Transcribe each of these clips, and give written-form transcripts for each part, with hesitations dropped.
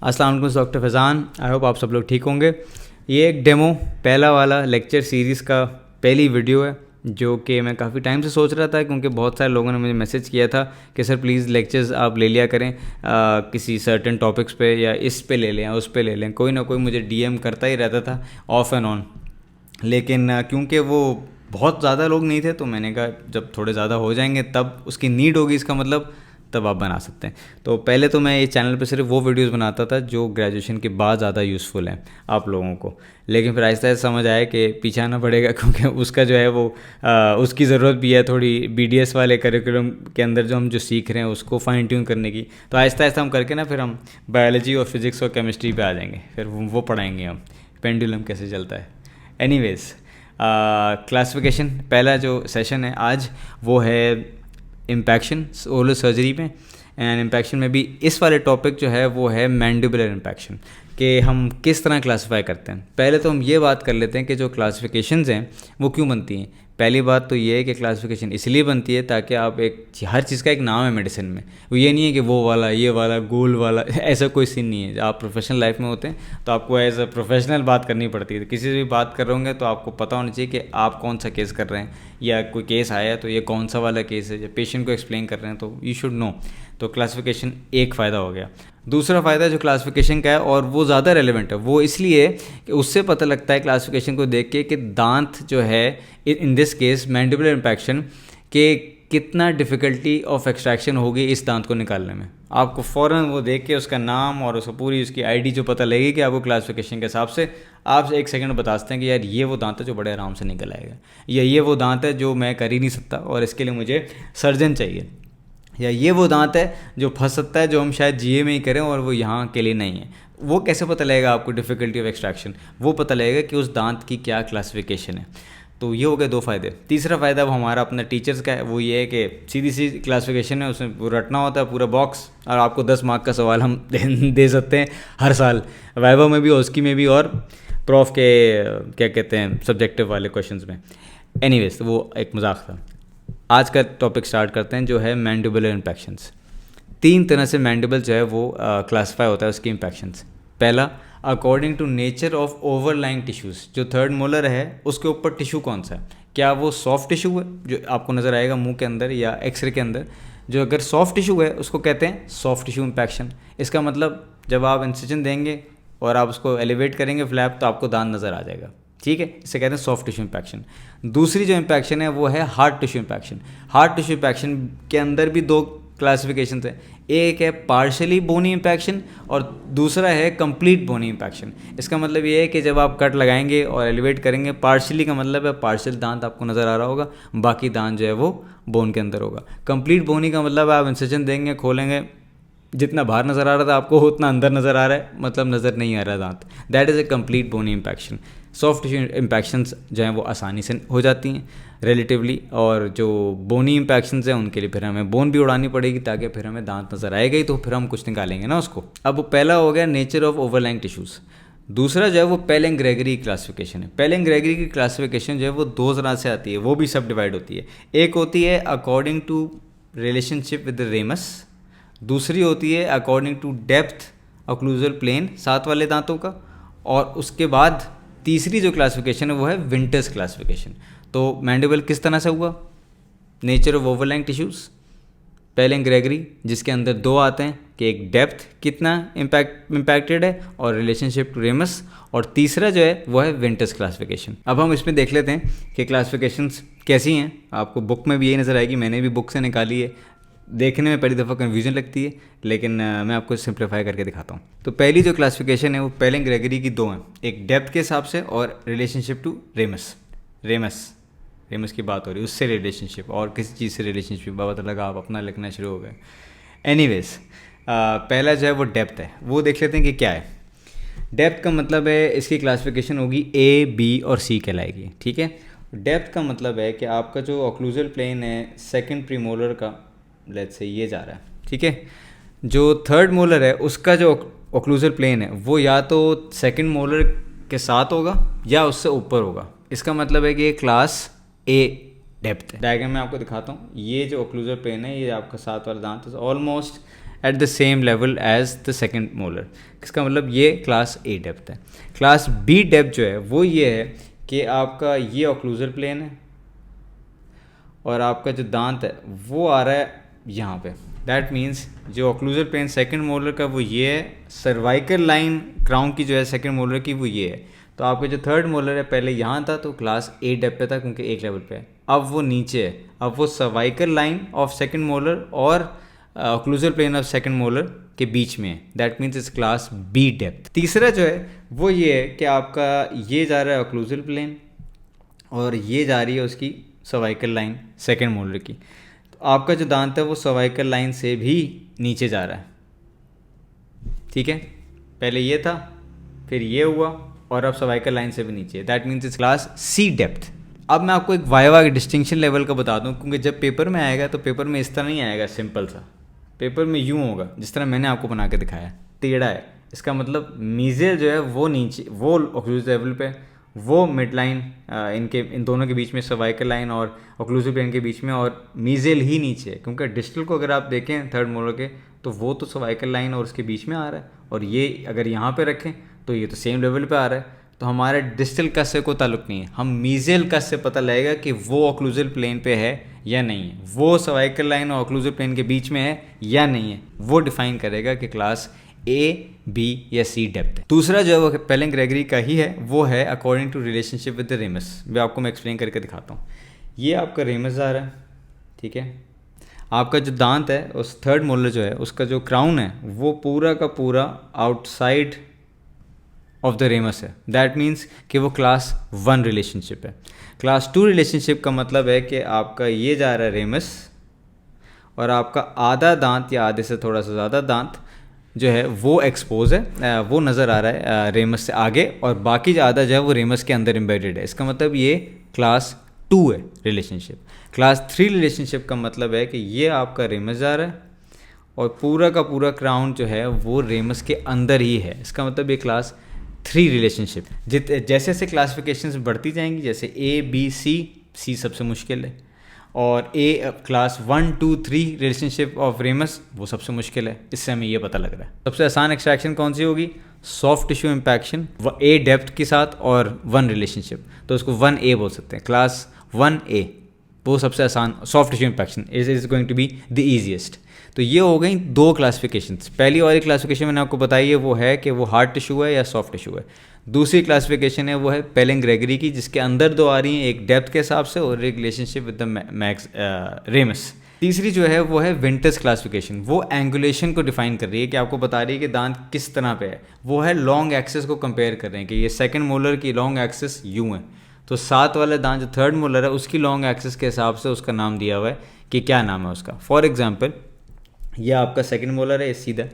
अस्सलाम वालेकुम doctor Faizan. I hope आप सब लोग ठीक होंगे। ये एक डेमो पहला वाला लेक्चर सीरीज़ का पहली वीडियो है जो कि मैं काफ़ी टाइम से सोच रहा था, क्योंकि बहुत सारे लोगों ने मुझे मैसेज किया था कि सर प्लीज़ लेक्चर्स आप ले लिया करें किसी सर्टेन टॉपिक्स पे, या इस पे ले लें उस पे ले लें। कोई ना कोई मुझे डीएम करता ही रहता था ऑफ एंड ऑन, लेकिन क्योंकि वो बहुत ज़्यादा लोग नहीं थे तो मैंने कहा जब थोड़े ज़्यादा हो जाएंगे तब उसकी नीड होगी, इसका मतलब तब आप बना सकते हैं। तो पहले तो मैं ये चैनल पे सिर्फ वो वीडियोस बनाता था जो ग्रेजुएशन के बाद ज़्यादा यूज़फुल हैं आप लोगों को, लेकिन फिर आहिस्ता आहिस्ता समझ आया कि पीछे आना पड़ेगा, क्योंकि उसका जो है वो उसकी ज़रूरत भी है थोड़ी बीडीएस वाले करिकुलम के अंदर जो हम सीख रहे हैं उसको फाइन ट्यून करने की। तो आहिस्ता आहिस्ता हम करके ना फिर हम बायोलॉजी और फिज़िक्स और केमिस्ट्री पर आ जाएंगे, फिर वो पढ़ाएंगे हम पेंडुलम कैसे चलता है। एनीवेज़, क्लासिफिकेशन पहला जो सेशन है आज वो है इम्पैक्शन ओरल सर्जरी में। एंड इम्पैक्शन में भी इस वाले टॉपिक जो है वो है मैंडिबुलर इम्पैक्शन, कि हम किस तरह क्लासिफाई करते हैं। पहले तो हम ये बात कर लेते हैं कि जो क्लासिफिकेशंस हैं वो क्यों बनती हैं। पहली बात तो ये है कि क्लासिफिकेशन इसलिए बनती है ताकि आप हर चीज़ का एक नाम है मेडिसिन में, वो ये नहीं है कि वो वाला ये वाला गोल वाला ऐसा कोई सीन नहीं है। आप प्रोफेशनल लाइफ में होते हैं तो आपको एज अ प्रोफेशनल बात करनी पड़ती है। किसी से भी बात कर रहे होंगे तो आपको पता होना चाहिए कि आप कौन सा केस कर रहे हैं, या कोई केस आया तो ये कौन सा वाला केस है, या पेशेंट को एक्सप्लेन कर रहे हैं तो यू शुड नो। तो क्लासिफिकेशन एक फ़ायदा हो गया। दूसरा फ़ायदा जो क्लासिफिकेशन का है और वो ज़्यादा रेलेवेंट है, वो इसलिए कि उससे पता लगता है क्लासिफिकेशन को देख के कि दांत जो है in this case mandibular impaction के कितना डिफ़िकल्टी ऑफ एक्सट्रैक्शन होगी इस दांत को निकालने में। आपको फ़ौरन वो देख के उसका नाम और उसको पूरी उसकी आईडी जो पता लगेगी कि आपको क्लासिफिकेशन के हिसाब से आप एक सेकंड बता सकते हैं कि यार ये वो दांत है जो बड़े आराम से निकल आएगा, या ये वो दांत है जो मैं कर ही नहीं सकता और इसके लिए मुझे सर्जन चाहिए, या ये वो दांत है जो फंस सकता है जो हम शायद जीए में ही करें और वो यहाँ के लिए नहीं है। वो कैसे पता लगेगा आपको डिफ़िकल्टी ऑफ एक्सट्रैक्शन? वो पता लगेगा कि उस दांत की क्या क्लासिफिकेशन है। तो ये हो गए दो फ़ायदे। तीसरा फ़ायदा वो हमारा अपना टीचर्स का है, वो ये है कि सीधी सी क्लासिफिकेशन है, उसमें रटना होता है पूरा बॉक्स, और आपको 10 मार्क का सवाल हम दे सकते हैं हर साल, वाइवा में भी, ओस्की में भी, और प्रॉफ के क्या कहते हैं सब्जेक्टिव वाले क्वेश्चंस में। एनीवेज, तो वो एक मजाक था। आज का टॉपिक स्टार्ट करते हैं जो है मैंडिबुलर इम्पैक्शंस। 3 तरह से मैंडिबल जो है वो क्लासिफाई होता है उसकी इम्पैक्शंस। पहला, according to nature of overlying tissues. जो थर्ड मोलर है उसके ऊपर टिश्यू कौन सा है, क्या वो सॉफ्ट टिश्यू है जो आपको नज़र आएगा मुंह के अंदर या एक्सरे के अंदर। जो अगर सॉफ्ट टिश्यू है उसको कहते हैं सॉफ्ट टिश्यू इम्पैक्शन। इसका मतलब जब आप इंसिजन देंगे और आप उसको एलिवेट करेंगे फ्लैप तो आपको दांत नज़र आ जाएगा, ठीक है, इसे कहते हैं सॉफ्ट टिश्यू इम्पैक्शन। दूसरी जो इम्पैक्शन है वो है hard tissue impaction. Hard tissue impaction के अंदर भी 2 क्लासिफिकेशन है, एक है पार्शली बोनी इम्पैक्शन और दूसरा है कंप्लीट बोनी इम्पैक्शन। इसका मतलब ये है कि जब आप कट लगाएंगे और एलिवेट करेंगे, पार्शली का मतलब है पार्शल दांत आपको नज़र आ रहा होगा, बाकी दांत जो है वो बोन के अंदर होगा। कंप्लीट बोनी का मतलब आप इंसिजन देंगे, खोलेंगे, जितना बाहर नज़र आ रहा था आपको उतना अंदर नज़र आ रहा है, मतलब नज़र नहीं आ रहा दांत। That is a complete bony impaction. Soft tissue impactions जो हैं वो आसानी से हो जाती हैं रिलेटिवली, और जो बोनी इम्पैक्शंस हैं उनके लिए फिर हमें बोन भी उड़ानी पड़ेगी ताकि फिर हमें दांत नज़र आएगा ही तो फिर हम कुछ निकालेंगे ना उसको। अब वो पहला हो गया नेचर ऑफ ओवरलाइंग टिश्यूज़। दूसरा जो है वो पेलेन-ग्रेगरी क्लासिफिकेशन है। पेलेन-ग्रेगरी की क्लासिफिकेशन जो है वो 2 तरह से आती है, वो भी सब डिवाइड होती है। एक होती है according to relationship with the ramus, दूसरी होती है according to depth occlusal plane 7 वाले दांतों का, और उसके बाद तीसरी जो क्लासिफिकेशन है वो है विंटर्स क्लासिफिकेशन। तो मैंडिबल किस तरह से हुआ? Nature of overlying tissues, plane-Gregory जिसके अंदर 2 आते हैं कि एक डेप्थ कितना इम्पैक्टेड है और रिलेशनशिप टू रेमस, और तीसरा जो है वो है विंटर्स क्लासिफिकेशन। अब हम इसमें देख लेते हैं कि क्लासिफिकेशंस कैसी हैं। आपको बुक में भी यही नज़र आएगी, मैंने भी बुक से निकाली है। देखने में पहली दफ़ा कन्फ्यूजन लगती है, लेकिन मैं आपको सिंप्लीफाई करके दिखाता हूँ। तो पहली जो क्लासिफिकेशन है वो पेलेन-ग्रेगरी की 2 हैं, एक डेप्थ के हिसाब से और रिलेशनशिप टू रेमस की बात हो रही है, उससे रिलेशनशिप, और किसी चीज़ से रिलेशनशिप पता लगा आप अपना लिखना शुरू हो गए। एनीवेज, पहला जो है वो डेप्थ है, वो देख लेते हैं कि क्या है। डेप्थ का मतलब है इसकी क्लासिफिकेशन होगी A, B और C कहलाएगी, ठीक है। डेप्थ का मतलब है कि आपका जो ऑक्लूजल प्लेन है सेकंड प्रीमोलर का, लेट्स से ये जा रहा है, ठीक है। जो थर्ड मोलर है उसका जो ऑक्लूजल प्लेन है वो या तो सेकंड मोलर के साथ होगा या उससे ऊपर होगा। इसका मतलब है कि ये क्लास A डेप्थ है। डायग्राम में आपको दिखाता हूँ। ये जो ऑक्लूजल प्लेन है ये आपका 7 वाला दांत है, almost at the same level as the second molar. इसका मतलब ये क्लास ए डेप्थ है। क्लास बी डेप्थ जो है वो ये है कि आपका ये ऑक्लूजल प्लेन है और आपका जो दांत है वो आ रहा है यहाँ पे। दैट मीन्स जो ऑक्लूजल प्लेन सेकंड मोलर का वो ये है, सर्वाइकल लाइन क्राउन की जो है सेकंड मोलर की वो ये है। तो आपका जो थर्ड मोलर है पहले यहाँ था तो क्लास ए डेप्थ पे था क्योंकि एक लेवल पे है, अब वो नीचे है, अब वो cervical line of second molar और occlusal plane of second molar के बीच में है। That means it's class B depth. तीसरा जो है वो ये है कि आपका ये जा रहा है ऑक्लूजल प्लेन और ये जा रही है उसकी सर्वाइकल लाइन सेकंड मोलर की। तो आपका जो दांत है वो सर्वाइकल लाइन से भी नीचे जा रहा है, ठीक है। पहले ये था, फिर ये हुआ और अब सर्वाइकल लाइन से भी नीचे। That means it's class C depth. अब मैं आपको एक वाइवा के डिस्टिंक्शन लेवल का बता दूं, क्योंकि जब पेपर में आएगा तो पेपर में इस तरह नहीं आएगा सिंपल सा, पेपर में यूँ होगा जिस तरह मैंने आपको बना के दिखाया, टेढ़ा है। इसका मतलब मीज़ल जो है वो नीचे, वो ऑक्लूसिव लेवल पे, वो मिड लाइन इन दोनों के बीच में सर्वाइकल लाइन और ऑक्लूसिव प्लेन के बीच में, और मीज़ल ही नीचे है। क्योंकि डिस्टल को अगर आप देखें थर्ड मोलर के तो वो तो सर्वाइकल लाइन और उसके बीच में आ रहा है, और ये अगर यहाँ पे रखें तो ये तो सेम लेवल पे आ रहा है। तो हमारे डिस्टल कस से कोई ताल्लुक नहीं है, हम मीज़ल कस से पता लगेगा कि वो ऑक्लूसिव प्लेन पे है या नहीं है, वो सर्वाइकल लाइन और ऑक्लूसिव प्लेन के बीच में है या नहीं है, वो डिफाइन करेगा कि क्लास ए, बी या सी डेप्थ है। दूसरा जो है वो पेलेन-ग्रेगरी का ही है, वो है according to relationship with the ramus. मैं एक्सप्लेन करके दिखाता हूँ। ये आपका रेमस आ रहा है, ठीक है। आपका जो दांत है उस थर्ड मोलर जो है उसका जो क्राउन है वो पूरा का पूरा आउटसाइड ऑफ द रेमस है। दैट मीन्स कि वो क्लास 1 रिलेशनशिप है। क्लास 2 रिलेशनशिप का मतलब है कि आपका ये जा रहा है रेमस और आपका आधा दांत या आधे से थोड़ा सा ज़्यादा दांत जो है वो एक्सपोज है, वो नज़र आ रहा है रेमस से आगे, और बाकी जो आधा जो है वो रेमस के अंदर एम्बेडेड है। इसका मतलब ये क्लास 2 है रिलेशनशिप। क्लास 3 रिलेशनशिप का मतलब है कि ये आपका रेमस जा रहा है और पूरा का पूरा क्राउन जो है वो रेमस के अंदर ही है। इसका मतलब ये क्लास 3 रिलेशनशिप। जैसे जैसे क्लासिफिकेशंस बढ़ती जाएंगी, जैसे ए, बी, सी सबसे मुश्किल है, और ए क्लास 1, 2, 3 रिलेशनशिप ऑफ रेमस वो सबसे मुश्किल है। इससे हमें ये पता लग रहा है सबसे आसान एक्सट्रैक्शन कौन सी होगी, सॉफ्ट टिश्यू इम्पैक्शन ए डेप्थ के साथ और 1 रिलेशनशिप, तो उसको 1A बोल सकते हैं। क्लास 1A वो सबसे आसान soft tissue impaction is going to be the easiest. तो ये हो गई 2 क्लासिफिकेशंस। पहली वाली क्लासिफिकेशन मैंने आपको बताई है वो है कि वो हार्ड टिश्यू है या सॉफ्ट टिश्यू है। दूसरी क्लासिफिकेशन है वो है पेलेन-ग्रेगरी की, जिसके अंदर 2 आ रही हैं, एक डेप्थ के हिसाब से और एक रिलेशनशिप विद द रेमस। तीसरी जो है वो है विंटर्स क्लासिफिकेशन, वो एंगुलेशन को डिफाइन कर रही है कि आपको बता रही है कि दांत किस तरह पे है। वो है लॉन्ग एक्सिस को कंपेयर कर रहे हैं कि ये सेकंड मोलर की लॉन्ग एक्सिस यूँ है, तो साथ वाला दांत जो थर्ड मोलर है उसकी लॉन्ग एक्सिस के हिसाब से उसका नाम दिया हुआ है कि क्या नाम है उसका। फॉर एग्जाम्पल ये आपका सेकंड मोलर है, ये सीधा,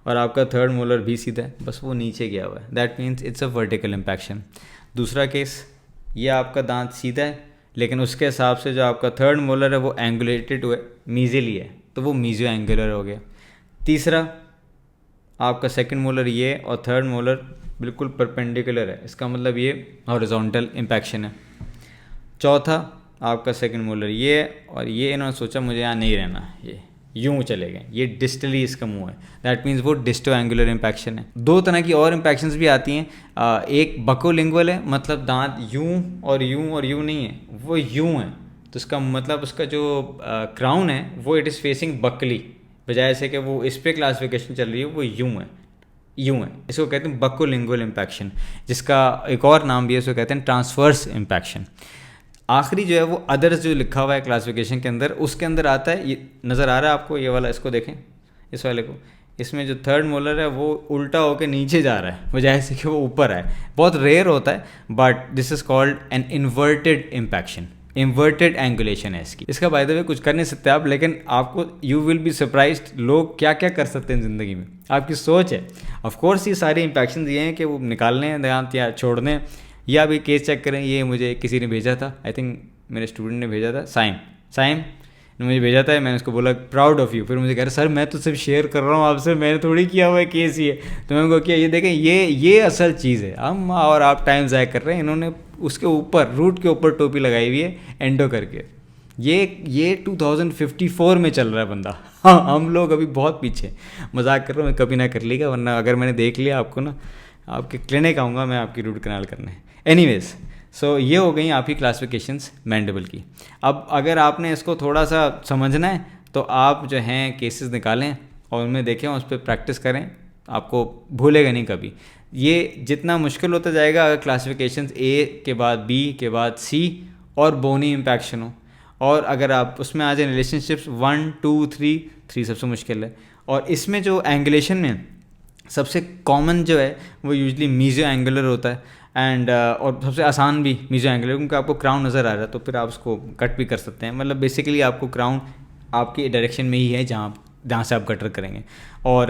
और आपका थर्ड मोलर भी सीधा है, बस वो नीचे गया हुआ है। That means it's a vertical impaction. दूसरा केस, ये आपका दांत सीधा है लेकिन उसके हिसाब से जो आपका थर्ड मोलर है वो एंगुलेटेड हुआ मीज़ली है, तो वो मीज़ो एंगुलर हो गया। तीसरा आपका सेकंड मोलर ये और थर्ड मोलर बिल्कुल परपेंडिकुलर है, इसका मतलब ये हॉरिजॉन्टल इम्पैक्शन है। चौथा आपका सेकंड मोलर ये है और ये इन्होंने सोचा मुझे यहाँ नहीं रहना, ये यूँ चले गए, ये डिस्टली इसका मुंह है। दैट मीन्स वो डिस्टो एंगुलर इम्पैक्शन है। 2 तरह की और इम्पैक्शंस भी आती हैं, एक बकोलिंगुअल है, मतलब दांत यूँ और यूँ नहीं है, वो यूँ है, तो इसका मतलब उसका जो क्राउन है वो इट इज़ फेसिंग बकली, बजाय से कि वो इस पर क्लासिफिकेशन चल रही है वो यूँ है। इसको कहते हैं बकोलिंगुअल इम्पैक्शन, जिसका एक और नाम भी है, इसको कहते हैं ट्रांसवर्स इम्पैक्शन। आखिरी जो है वो अदर्स जो लिखा हुआ है क्लासिफिकेशन के अंदर, उसके अंदर आता है, ये नज़र आ रहा है आपको, ये वाला, इसको देखें, इस वाले को, इसमें जो थर्ड मोलर है वो उल्टा होकर नीचे जा रहा है बजाय से कि वो ऊपर है। बहुत रेयर होता है, but this is called an inverted impaction, inverted angulation है इसकी। इसका बाय द वे कुछ कर नहीं सकते आप, लेकिन आपको यू विल बी सरप्राइज्ड लोग क्या क्या कर सकते हैं ज़िंदगी में, आपकी सोच है। ऑफकोर्स ये सारे इम्पैक्शन ये हैं कि वो निकालने हैं दांत या छोड़ने हैं, या अभी केस चेक करें। ये मुझे किसी ने भेजा था, आई थिंक मेरे स्टूडेंट ने भेजा था, साइम ने मुझे भेजा था, मैंने उसको बोला प्राउड ऑफ यू। फिर मुझे कह रहा सर मैं तो सिर्फ शेयर कर रहा हूँ आपसे, मैंने थोड़ी किया हुआ है केस ये। तो मैंने कहा ये देखें, ये असल चीज़ है, हम और आप टाइम ज़ाया कर रहे हैं। इन्होंने उसके ऊपर रूट के ऊपर टोपी लगाई हुई है एंडो करके, ये 2054 में चल रहा है बंदा। हाँ, हम लोग अभी बहुत पीछे। मजाक कर रहा हूँ मैं, कभी ना कर लीजिएगा, वरना अगर मैंने देख लिया आपको ना, आपके क्लिनिक आऊँगा मैं आपकी रूट कनाल करने। एनीवेज, सो ये हो गई आपकी क्लासिफिकेशंस मैंडिबल की। अब अगर आपने इसको थोड़ा सा समझना है तो आप जो हैं केसेस निकालें और उनमें देखें, उस पर प्रैक्टिस करें, आपको भूलेगा नहीं कभी। ये जितना मुश्किल होता जाएगा, अगर क्लासिफिकेशंस ए के बाद बी के बाद सी और बोनी इम्पैक्शन हो, और अगर आप उसमें आ जाए रिलेशनशिप्स 1 2 3 सबसे मुश्किल है। और इसमें जो एंगुलेशन में सबसे कॉमन जो है वो यूजली मीजो एंगुलर होता है, एंड और सबसे आसान भी मीजो एंगुलर, क्योंकि आपको क्राउन नज़र आ रहा है तो फिर आप उसको कट भी कर सकते हैं। मतलब बेसिकली आपको क्राउन आपकी डायरेक्शन में ही है जहाँ से आप कटर करेंगे। और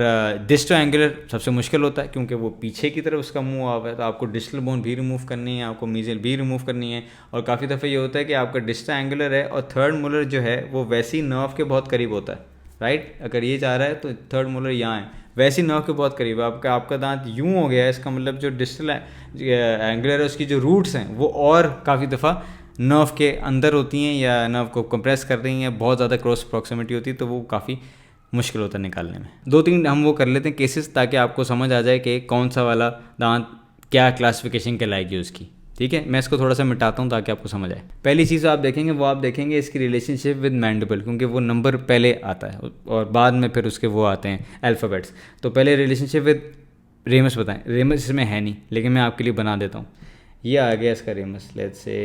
डिस्टो एंगुलर सबसे मुश्किल होता है, क्योंकि वो पीछे की तरफ उसका मुंह आ हुआ है, तो आपको डिस्टल बोन भी रिमूव करनी है, आपको मीजल भी रिमूव करनी है। और काफ़ी दफ़े ये होता है कि आपका डिस्टो एंगुलर है और थर्ड मोलर जो है वो वैसी नर्व के बहुत करीब होता है, राइट। अगर ये जा रहा है तो थर्ड मोलर यहाँ है, वैसी नर्व के बहुत करीब है। आपका दांत यूँ हो गया है, इसका मतलब जो डिस्टल एंगुलर है उसकी जो रूट्स हैं वो और काफ़ी दफ़ा नर्व के अंदर होती हैं या नर्व को कंप्रेस कर रही हैं, बहुत ज़्यादा क्रॉस प्रॉक्सिमिटी होती है, तो वो काफ़ी मुश्किल होता है निकालने में। 2-3 हम वो कर लेते हैं केसेस, ताकि आपको समझ आ जाए कि कौन सा वाला दांत क्या क्लासिफिकेशन कहलाएगी उसकी। ठीक है, मैं इसको थोड़ा सा मिटाता हूँ ताकि आपको समझ आए। पहली चीज़ आप देखेंगे वो आप देखेंगे इसकी रिलेशनशिप विद मैंडिबल, क्योंकि वो नंबर पहले आता है और बाद में फिर उसके वो आते हैं अल्फ़ाबेट्स। तो पहले रिलेशनशिप विद रेमस बताएं। रेमस इसमें है नहीं, लेकिन मैं आपके लिए बना देता हूँ। ये आ गया इसका रेमस, लेट्स से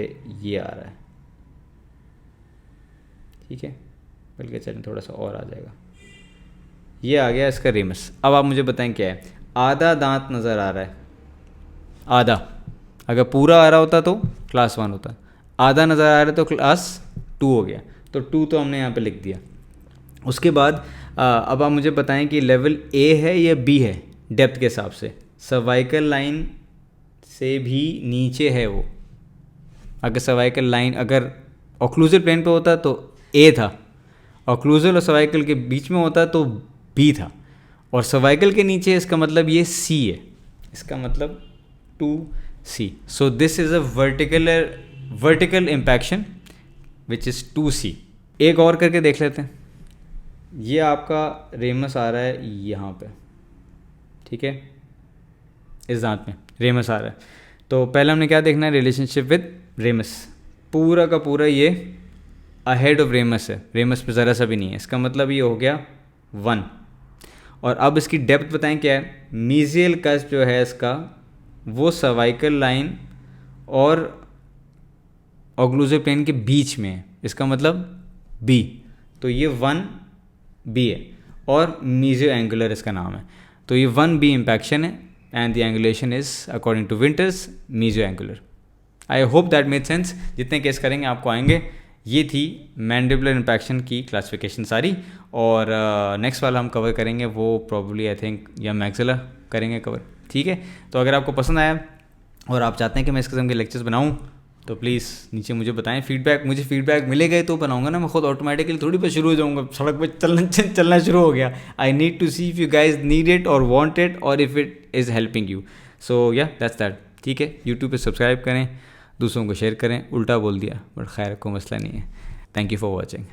ये आ रहा है, ठीक है, बल्कि चलें थोड़ा सा और आ जाएगा। ये आ गया इसका रेमस। अब आप मुझे बताएं क्या है। आधा दांत नज़र आ रहा है, आधा। अगर पूरा आ रहा होता तो क्लास 1 होता, आधा नज़र आ रहा है तो क्लास 2 हो गया। तो 2 तो हमने यहाँ पे लिख दिया। उसके बाद अब आप मुझे बताएं कि लेवल ए है या बी है डेप्थ के हिसाब से। सर्वाइकल लाइन से भी नीचे है वो। अगर सर्वाइकल लाइन अगर ऑक्लूजल प्लेन पे होता तो ए था, ऑक्लूजल और सर्वाइकल के बीच में होता तो बी था, और सर्वाइकल के नीचे इसका मतलब ये सी है, इसका मतलब 2C। So this is a vertical impaction which is 2C। एक और करके देख लेते हैं। ये आपका रेमस आ रहा है यहाँ पे, ठीक है, इस दांत में रेमस आ रहा है। तो पहले हमने क्या देखना है, रिलेशनशिप विद रेमस। पूरा का पूरा ये अहेड ऑफ रेमस है, रेमस पे ज़रा सा भी नहीं है, इसका मतलब ये हो गया 1। और अब इसकी डेप्थ बताएं क्या है। मीजियल कस्प जो है इसका वो सर्वाइकल लाइन और ऑक्लूसिव प्लेन के बीच में है, इसका मतलब बी। तो ये 1B है और मीजियो एंगुलर इसका नाम है। तो ये 1B इम्पैक्शन है and the angulation is according to Winter's mesio angular. I hope that made sense. जितने केस करेंगे आपको आएंगे। ये थी मैंडिबुलर इम्पैक्शन की क्लासिफिकेशन सारी। और नेक्स्ट वाला हम कवर करेंगे वो प्रॉब्ली आई थिंक या मैक्सिला करेंगे कवर, ठीक है। तो अगर आपको पसंद आया और आप चाहते हैं कि मैं इस किस्म के लेक्चर्स बनाऊं तो प्लीज़ नीचे मुझे बताएं। फीडबैक, मुझे फीडबैक मिलेगा तो बनाऊंगा ना, मैं खुद ऑटोमेटिकली थोड़ी पर शुरू हो जाऊंगा, सड़क पर चलना शुरू हो गया। I need to see if you guys need it or want it or if it is helping you. So yeah that's that, ठीक है। यूट्यूब पे सब्सक्राइब करें, दूसरों को शेयर करें। उल्टा बोल दिया बट खैर कोई मसला नहीं है। Thank you for watching.